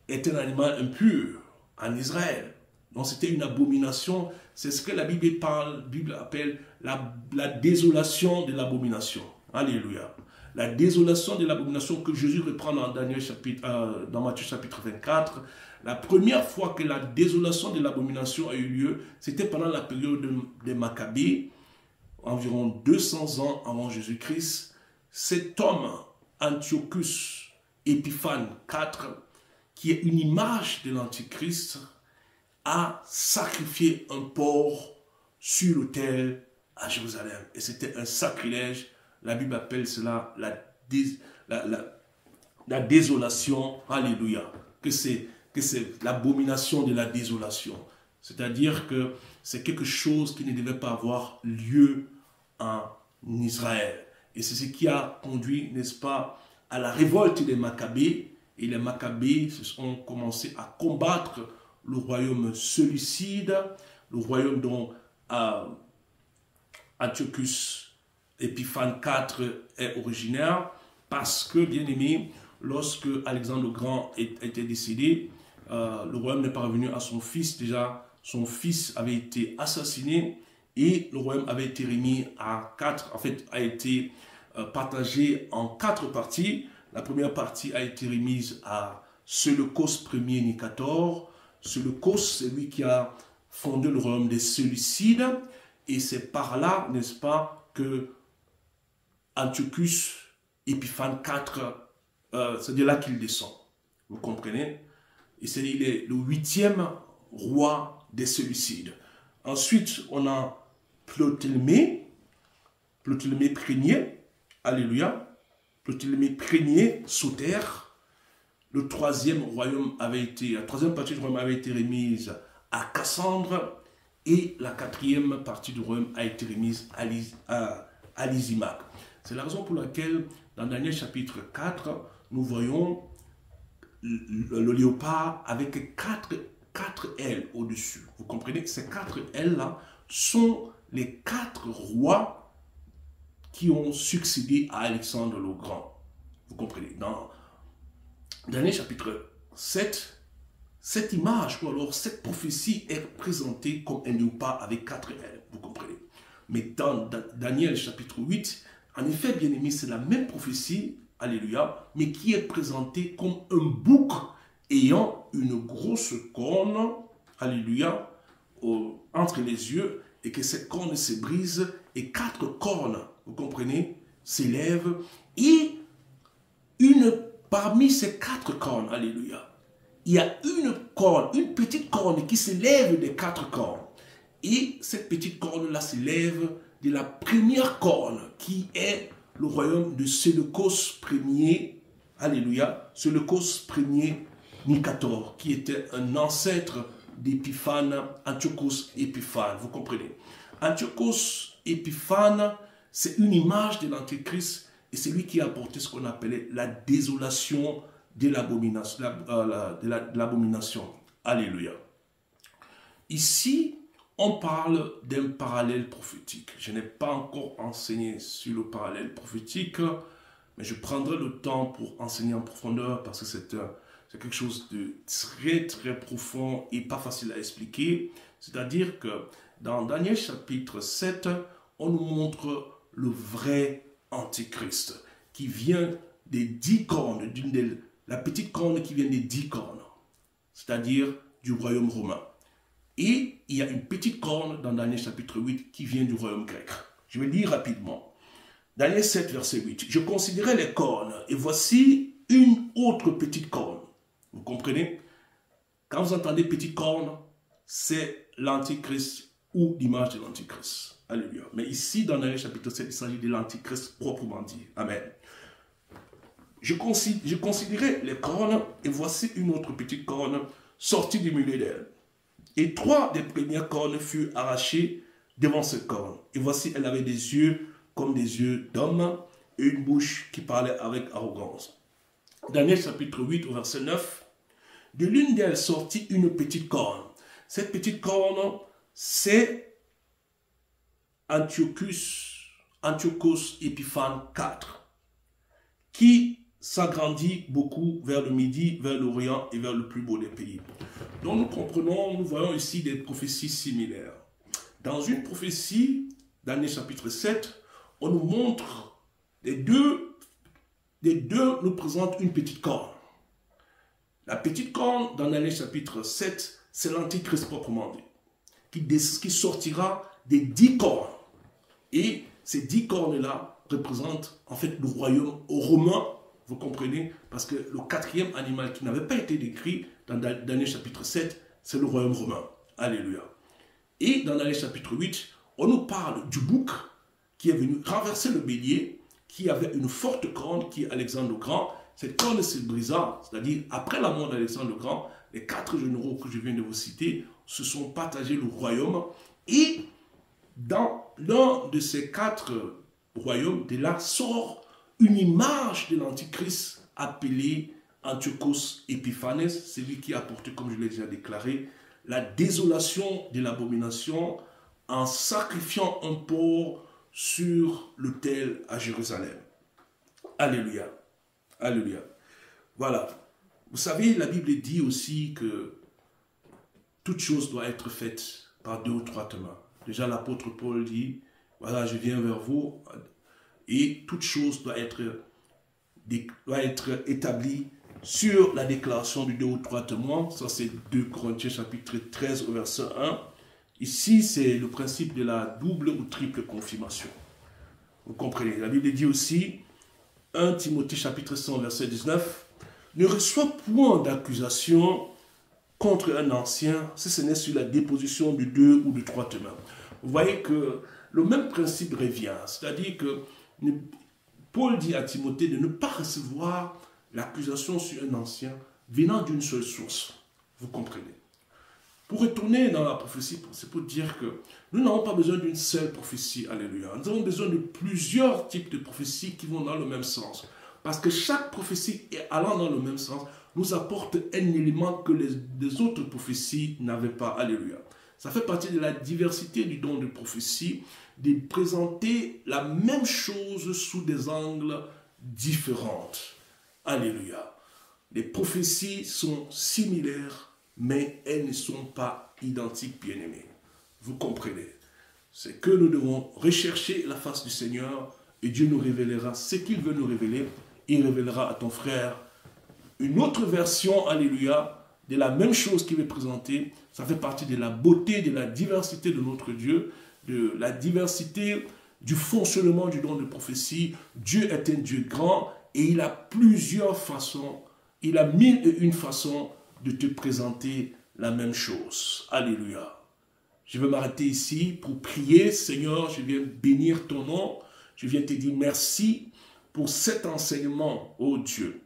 est un animal impur en Israël. Donc c'était une abomination. C'est ce que la Bible appelle la désolation de l'abomination. Alléluia. La désolation de l'abomination que Jésus reprend dans Matthieu chapitre 24. La première fois que la désolation de l'abomination a eu lieu, c'était pendant la période des Maccabées, environ 200 ans avant Jésus-Christ. Cet homme, Antiochus Épiphane IV, qui est une image de l'Antichrist, a sacrifié un porc sur l'autel à Jérusalem. Et c'était un sacrilège. La Bible appelle cela la désolation. Alléluia. Que c'est l'abomination de la désolation. C'est-à-dire que c'est quelque chose qui ne devait pas avoir lieu en Israël. Et c'est ce qui a conduit, n'est-ce pas, à la révolte des Maccabées. Et les Maccabées ont commencé à combattre le royaume séleucide, le royaume dont Antiochus Épiphane IV est originaire, parce que, bien aimé, lorsque Alexandre le Grand était décédé, le royaume n'est pas revenu à son fils. Déjà, son fils avait été assassiné et le royaume avait été remis à 4, en fait, a été partagé en 4 parties. La première partie a été remise à Séleucos Ier Nicator. Séleucos, c'est lui qui a fondé le royaume des Séleucides. Et c'est par là, n'est-ce pas, que Antiochus Épiphane IV, c'est de là qu'il descend. Vous comprenez? Et il est le 8e roi des Séleucides. Ensuite, on a Ptolémée Ier, alléluia. Ptolémée Ier, Soter. La troisième partie du royaume avait été remise à Cassandre et la 4e partie du royaume a été remise à Lysimaque. C'est la raison pour laquelle dans Daniel chapitre 4, nous voyons le léopard avec 4 ailes au-dessus. Vous comprenez que ces 4 ailes-là sont les 4 rois qui ont succédé à Alexandre le Grand. Vous comprenez? Dans Daniel chapitre 7, cette image ou alors cette prophétie est présentée comme un léopard avec 4 ailes. Vous comprenez? Mais dans Daniel chapitre 8, en effet, bien aimé, c'est la même prophétie, alléluia, mais qui est présentée comme un bouc ayant une grosse corne, alléluia, entre les yeux, et que cette corne se brise, et 4 cornes, vous comprenez, s'élèvent, et parmi ces 4 cornes, alléluia, il y a une corne, une petite corne qui s'élève des 4 cornes. Et cette petite corne-là s'élève de la première corne qui est le royaume de Séleucos Ier, alléluia, Séleucos Ier Nicator, qui était un ancêtre d'Épiphane, Antiochos Épiphane, vous comprenez. Antiochos Épiphane, c'est une image de l'Antéchrist et c'est lui qui a apporté ce qu'on appelait la désolation de l'abomination. Alléluia. Ici, on parle d'un parallèle prophétique. Je n'ai pas encore enseigné sur le parallèle prophétique, mais je prendrai le temps pour enseigner en profondeur parce que c'est quelque chose de très très profond et pas facile à expliquer. C'est-à-dire que dans Daniel chapitre 7, on nous montre le vrai Antichrist qui vient des 10 cornes, la petite corne qui vient des 10 cornes, c'est-à-dire du royaume romain. Et il y a une petite corne dans Daniel chapitre 8 qui vient du royaume grec. Je vais lire rapidement. Daniel 7, verset 8. Je considérais les cornes et voici une autre petite corne. Vous comprenez? Quand vous entendez petite corne, c'est l'Antichrist ou l'image de l'Antichrist. Alléluia. Mais ici, dans Daniel chapitre 7, il s'agit de l'Antichrist proprement dit. Amen. Je considérais les cornes et voici une autre petite corne sortie du milieu d'elle. Et 3 des premières cornes furent arrachées devant cette corne. Et voici, elle avait des yeux comme des yeux d'homme et une bouche qui parlait avec arrogance. Daniel chapitre 8 au verset 9. De l'une d'elles sortit une petite corne. Cette petite corne, c'est Antiochus Épiphane IV, qui s'agrandit beaucoup vers le midi, vers l'Orient et vers le plus beau des pays. Donc nous voyons ici des prophéties similaires. Dans une prophétie, Daniel chapitre 7, on nous montre les deux nous présentent une petite corne. La petite corne dans Daniel chapitre 7, c'est l'Antichrist proprement dit, qui sortira des 10 cornes. Et ces 10 cornes-là représentent en fait le royaume romain, vous comprenez? Parce que le 4e animal qui n'avait pas été décrit dans Daniel chapitre 7, c'est le royaume romain. Alléluia. Et dans Daniel chapitre 8, on nous parle du bouc qui est venu renverser le bélier, qui avait une forte corne, qui est Alexandre le Grand. Cette corne se brisa, c'est-à-dire après la mort d'Alexandre le Grand, les 4 généraux que je viens de vous citer se sont partagés le royaume. Et dans l'un de ces 4 royaumes, de là sort une image de l'Antichrist appelée Antiochos Épiphanes, celui qui a apporté, comme je l'ai déjà déclaré, la désolation de l'abomination en sacrifiant un porc sur l'autel à Jérusalem. Alléluia. Alléluia. Voilà. Vous savez, la Bible dit aussi que toute chose doit être faite par 2 ou 3 témoins. Déjà, l'apôtre Paul dit, voilà, je viens vers vous, et toute chose doit être établie sur la déclaration de 2 ou 3 témoins. Ça, c'est 2 Corinthiens chapitre 13 au verset 1. Ici, c'est le principe de la double ou triple confirmation. Vous comprenez? La Bible dit aussi, 1 Timothée chapitre 100 verset 19, ne reçoit point d'accusation contre un ancien si ce n'est sur la déposition de 2 ou de 3 témoins. Vous voyez que le même principe revient, c'est-à-dire que Paul dit à Timothée de ne pas recevoir l'accusation sur un ancien venant d'une seule source. Vous comprenez? Pour retourner dans la prophétie, c'est pour dire que nous n'avons pas besoin d'une seule prophétie, alléluia. Nous avons besoin de plusieurs types de prophéties qui vont dans le même sens. Parce que chaque prophétie allant dans le même sens nous apporte un élément que les autres prophéties n'avaient pas, alléluia. Ça fait partie de la diversité du don de prophétie, de présenter la même chose sous des angles différents. Alléluia. Les prophéties sont similaires, mais elles ne sont pas identiques, bien-aimés. Vous comprenez? C'est que nous devons rechercher la face du Seigneur et Dieu nous révélera ce qu'il veut nous révéler. Il révélera à ton frère une autre version, alléluia, de la même chose qu'il veut présenter. Ça fait partie de la beauté, de la diversité de notre Dieu, de la diversité du fonctionnement du don de prophétie. Dieu est un Dieu grand et il a plusieurs façons, il a 1001 façons de te présenter la même chose. Alléluia. Je vais m'arrêter ici pour prier. Seigneur, je viens bénir ton nom. Je viens te dire merci pour cet enseignement, ô Dieu.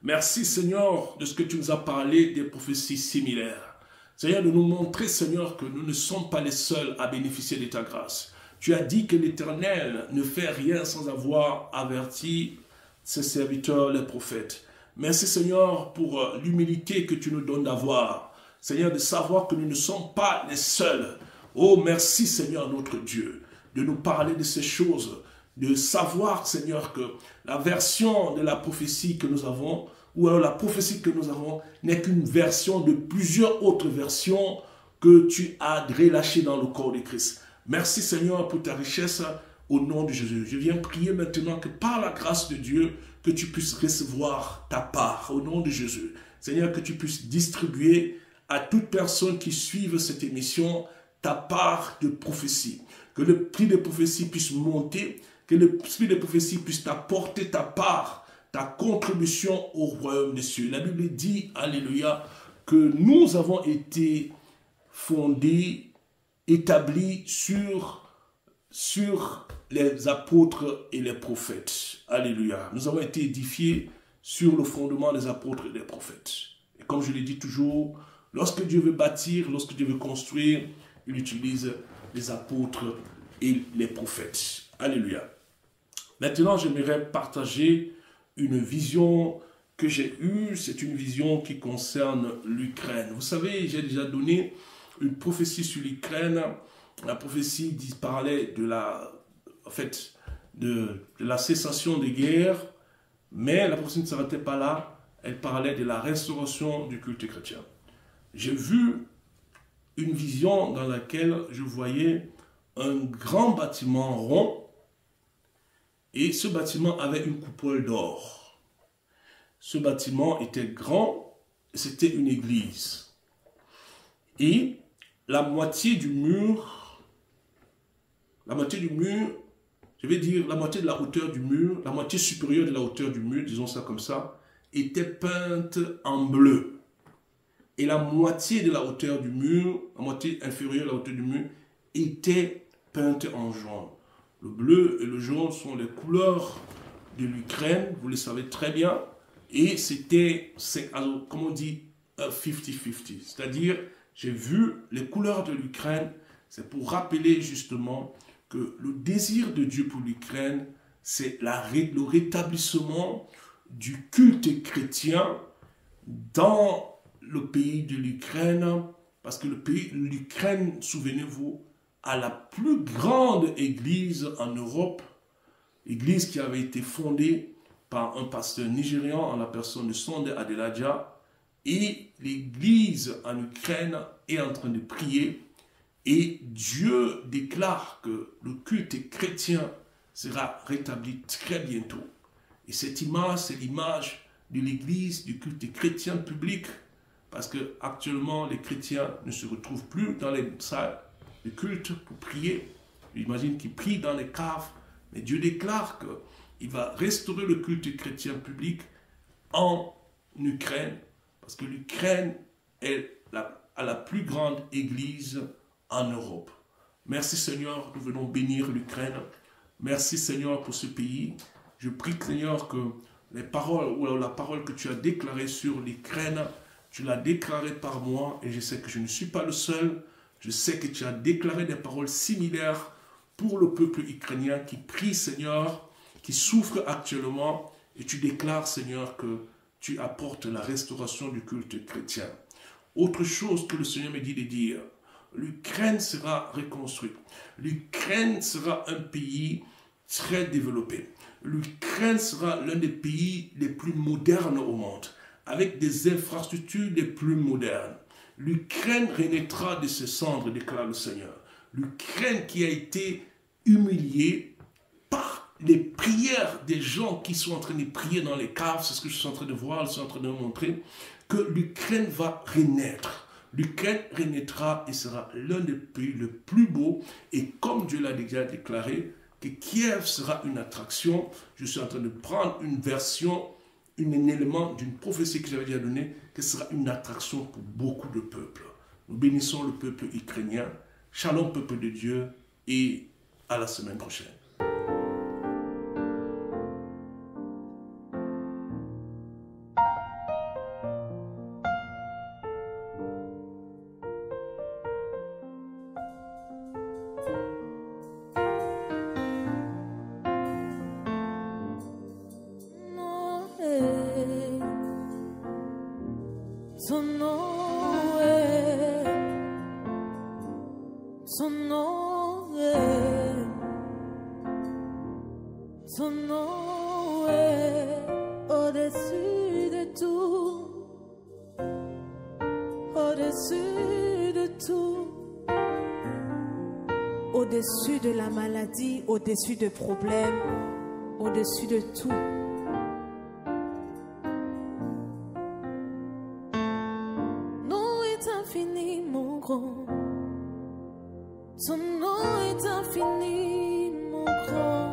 Merci, Seigneur, de ce que tu nous as parlé des prophéties similaires. Seigneur, de nous montrer, Seigneur, que nous ne sommes pas les seuls à bénéficier de ta grâce. Tu as dit que l'Éternel ne fait rien sans avoir averti ses serviteurs, les prophètes. Merci Seigneur pour l'humilité que tu nous donnes d'avoir. Seigneur, de savoir que nous ne sommes pas les seuls. Oh, merci Seigneur notre Dieu, de nous parler de ces choses, de savoir Seigneur que la version de la prophétie que nous avons, ou alors la prophétie que nous avons, n'est qu'une version de plusieurs autres versions que tu as relâchées dans le corps de Christ. Merci Seigneur pour ta richesse au nom de Jésus. Je viens prier maintenant que par la grâce de Dieu, que tu puisses recevoir ta part au nom de Jésus. Seigneur, que tu puisses distribuer à toute personne qui suive cette émission ta part de prophétie. Que le prix de prophétie puisse monter, que le prix de prophétie puisse t'apporter ta part, ta contribution au royaume des cieux. La Bible dit, alléluia, que nous avons été fondés, établis sur les apôtres et les prophètes. Alléluia. Nous avons été édifiés sur le fondement des apôtres et des prophètes. Et comme je l'ai dit toujours, lorsque Dieu veut bâtir, lorsque Dieu veut construire, il utilise les apôtres et les prophètes. Alléluia. Maintenant, j'aimerais partager une vision que j'ai eue. C'est une vision qui concerne l'Ukraine. Vous savez, j'ai déjà donné une prophétie sur l'Ukraine. La prophétie parlait de la cessation des guerres, mais la prophétie ne s'arrêtait pas là. Elle parlait de la restauration du culte chrétien. J'ai vu une vision dans laquelle je voyais un grand bâtiment rond, et ce bâtiment avait une coupole d'or. Ce bâtiment était grand, et c'était une église. Et la moitié du mur, je vais dire la moitié de la hauteur du mur, la moitié supérieure de la hauteur du mur, disons ça comme ça, était peinte en bleu. Et la moitié de la hauteur du mur, la moitié inférieure de la hauteur du mur, était peinte en jaune. Le bleu et le jaune sont les couleurs de l'Ukraine, vous le savez très bien. Et c'était, comme on dit, 50-50. C'est-à-dire, j'ai vu les couleurs de l'Ukraine, c'est pour rappeler justement que le désir de Dieu pour l'Ukraine, c'est le rétablissement du culte chrétien dans le pays de l'Ukraine, parce que l'Ukraine, souvenez-vous, a la plus grande église en Europe, église qui avait été fondée par un pasteur nigérian en la personne de Sunday Adelaja, et l'église en Ukraine est en train de prier, et Dieu déclare que le culte chrétien sera rétabli très bientôt. Et cette image, c'est l'image de l'église, du culte chrétien public, parce que actuellement les chrétiens ne se retrouvent plus dans les salles de culte pour prier. J'imagine qu'ils prient dans les caves, mais Dieu déclare qu'il va restaurer le culte chrétien public en Ukraine, parce que l'Ukraine a la plus grande église en Europe. Merci Seigneur, nous venons bénir l'Ukraine. Merci Seigneur pour ce pays. Je prie Seigneur que les paroles, ou la parole que tu as déclarée sur l'Ukraine, tu l'as déclarée par moi, et je sais que je ne suis pas le seul. Je sais que tu as déclaré des paroles similaires pour le peuple ukrainien qui prie Seigneur, qui souffre actuellement, et tu déclares Seigneur que tu apportes la restauration du culte chrétien. Autre chose que le Seigneur me dit de dire, l'Ukraine sera reconstruite. L'Ukraine sera un pays très développé. L'Ukraine sera l'un des pays les plus modernes au monde, avec des infrastructures les plus modernes. L'Ukraine renaîtra de ses cendres, déclare le Seigneur. L'Ukraine qui a été humiliée par les prières des gens qui sont en train de prier dans les caves, c'est ce que je suis en train de voir, je suis en train de vous montrer, que l'Ukraine va renaître. L'Ukraine renaîtra et sera l'un des pays les plus beaux. Et comme Dieu l'a déjà déclaré, que Kiev sera une attraction. Je suis en train de prendre une version, un élément d'une prophétie que j'avais déjà donnée, que sera une attraction pour beaucoup de peuples. Nous bénissons le peuple ukrainien. Shalom, peuple de Dieu, et à la semaine prochaine. Son nom est, son nom est, son nom est au-dessus de tout, au-dessus de tout, au-dessus de la maladie, au-dessus de problèmes, au-dessus de tout. Infiniment grand, son nom est infiniment grand.